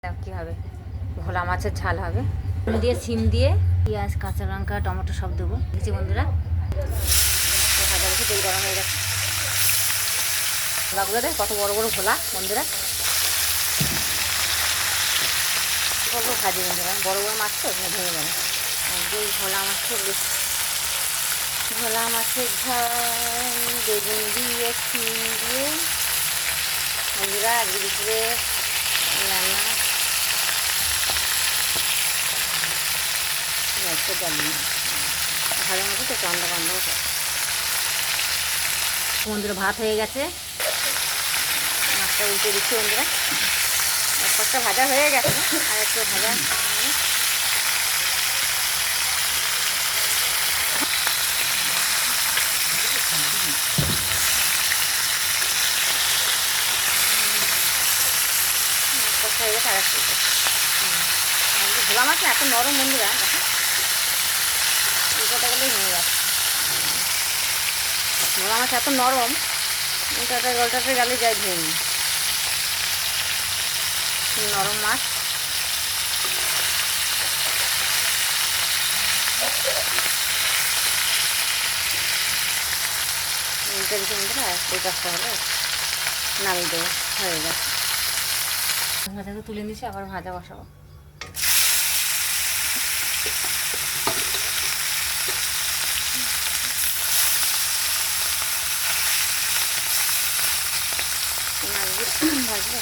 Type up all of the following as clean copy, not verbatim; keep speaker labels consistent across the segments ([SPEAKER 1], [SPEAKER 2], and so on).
[SPEAKER 1] কীভাবে ভোলা মাছের ঝাল হবে দিয়ে সিম দিয়ে পেঁয়াজ কাঁচা লঙ্কা টমেটো সব দেবো দেখছি বন্ধুরা। ভাজা বসে তেল গরম হয়ে গেছে। ভোলাগুলো দেখ কত বড় বড় ভোলা বন্ধুরা, কত ভাজি বন্ধুরা, বড় বড় মাছ তো ভেঙে যাবে। এই ভোলা মাছের ভোলা মাছের ঝাল বেগুন দিয়ে সিম দিয়ে বন্ধুরা আজকে দুপুরে রান্না একটু জানি ভালো মতো তো কন্দ কন্দ মতো বন্ধুরা ভাত হয়ে গেছে। মাছটা উল্টে দিচ্ছি বন্ধুরা, এক পাশটা ভাজা হয়ে গেছে আর একটু ভাজা হয়ে গেছে আর একটু ভোলা মাছ না এত নরম বন্ধুরা, দেখো উল্টোটা গেলেই হয়ে যাচ্ছে। ভোলা মাছ এত নরম গলটাতে গেলে যাই ভেঙে নরম মাছ। উল্টে দিকে বন্ধুরা ওই কাজটা হলে নামিয়ে দেবো, হয়ে গেছে। ভাজাকে তুলে নিচ্ছি, আবার ভাজা বসাবো। ভাজবে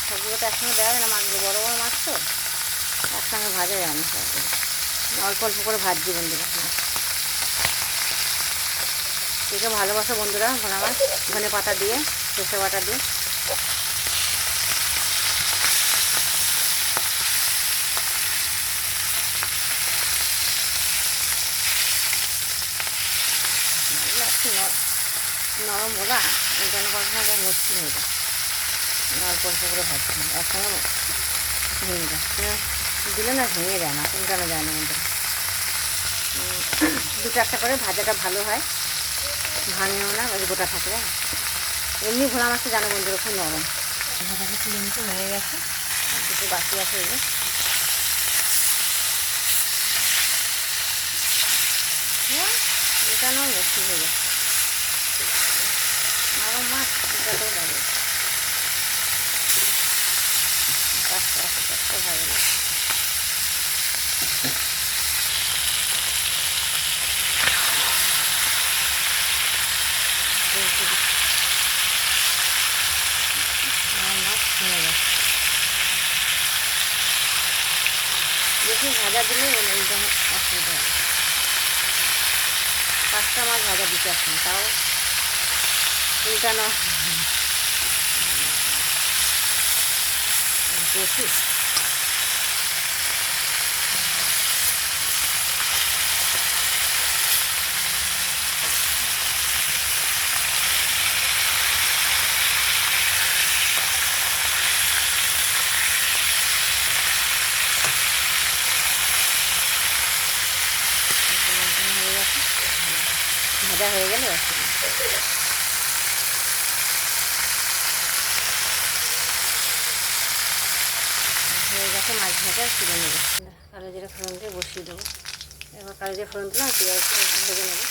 [SPEAKER 1] সবগুলো তো একসঙ্গে দেওয়া যায় না, মাছগুলো বড়ো বড়ো মাছ তো একসঙ্গে ভাজা যায় না, সবগুলো অল্প অল্প করে ভাজছি বন্ধুরা। একে ভালোবাসো বন্ধুরা ভোলা মাছ ধনে পাতা দিয়ে সরষে বাটা দিয়ে। নরম ভোলা এই জন্য করার সময় মুশকিল হয়ে যায়, অল্প অল্প করে ভাজছি একসঙ্গে ভেঙে যায়, দিলে না ভেঙে যায় না, উল্টানো যায় না বন্ধুরা। দুটো একটা করে ভাজাটা ভালো হয়, ভাঙেও না গোটা থাকলে। এমনি ভোলা মাছটা জানো বন্ধুরা খুব নরম। ভাজাটা তুলে নিতে হয়ে গেছে, আর দুটো বাকি আছে এগুলো উল্টানো মুশকিল হয়ে যায়, নরম মাছ উল্টাতেও লাগে। আস্তে আস্তে আস্তে ভালো লাগে। মাছ হয়ে গেছে, বেশি ভাজা দিলে একদম অসুবিধা হবে। 5টা মাছ ভাজা দিতে আসছেন, তাও উল্টানো বেশি। ভাজা হয়ে গেলে হয়ে গেছে মাছ ভাজা তুলে নেবো। কালো জিরা ফোড়ন দিয়ে বসিয়ে দেবো। এবার কালো জিরা ফোড়ন দিলাম, পেঁয়াজ ভেজে নেবো।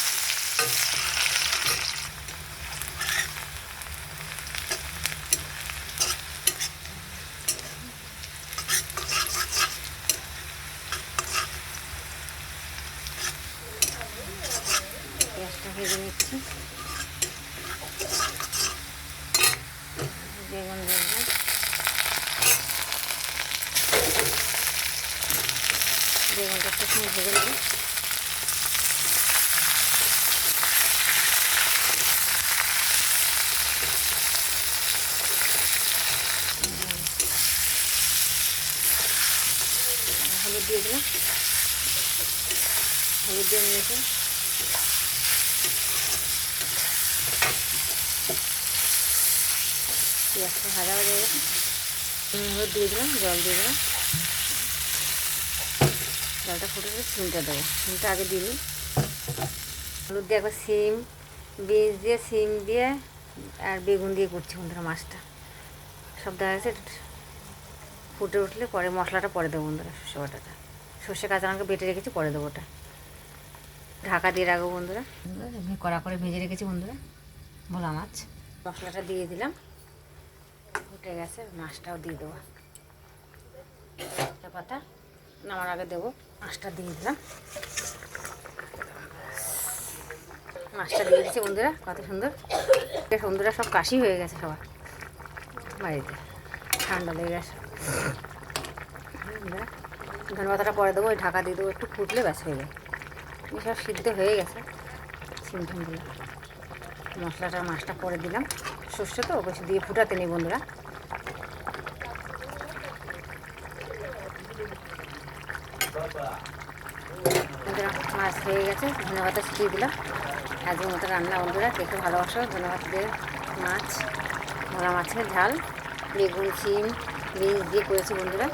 [SPEAKER 1] পেঁয়াজটা ভেজে নিচ্ছি, বেগুন দেবো, বেগুনটা একটু সময় ভেজে নেব। হলুদ দিয়ে দিলাম, হলুদ দিয়ে নিয়েছি। পেঁয়াজটা ভাজা ভাজা হয়ে গেছে, হলুদ দিয়ে দিলাম, জল দিয়ে দিলাম। জলটা ফুটে সিমটা দেবো, সিমটা আগে দিই। হলুদ দিয়ে একবার সিম বীজ দিয়ে সিম দিয়ে আর বেগুন দিয়ে করছি বন্ধুরা মাছটা। সব দেখা গেছে। ফুটে উঠলে পরে মশলাটা পরে দেবো বন্ধুরা, সর্ষে বাটাটা। সর্ষে কাঁচা লঙ্কা বেটে রেখেছি, পরে দেবো ওটা। ঢাকা দিয়ে রাখবো বন্ধুরা। এমনি কড়া করে ভেজে রেখেছি বন্ধুরা ভোলা মাছ। মশলাটা দিয়ে দিলাম, উঠে গেছে। মাছটাও দিয়ে দেবো, পাতা নামার আগে দেবো। মাছটা দিয়ে দিলাম, মাছটা দিয়ে দিচ্ছি বন্ধুরা। কত সুন্দর বন্ধুরা, সব কাশি হয়ে গেছে সবার বাড়িতে, ঠান্ডা লেগে গেছে। ধনে পাতাটা পরে দেবো, ওই ঢাকা দিয়ে দেবো, একটু ফুটলে ব্যাস হয়ে যায়। সব সিদ্ধ হয়ে গেছে সিমটুমগুলো। মশলাটা মাছটা পরে দিলাম, সর্ষে তো বেশি দিয়ে ফুটাতে নেই বন্ধুরা। মাছ হয়ে গেছে, ধনে পাতা ছিটিয়ে দিলাম। আজকের মতো রান্না বন্ধুরা, দেখে ভালোবাসো। ধনে পাতা দিয়ে মাছ, ভোলা মাছের ঝাল, বেগুন, শিম, বিনস দিয়ে করেছি বন্ধুরা।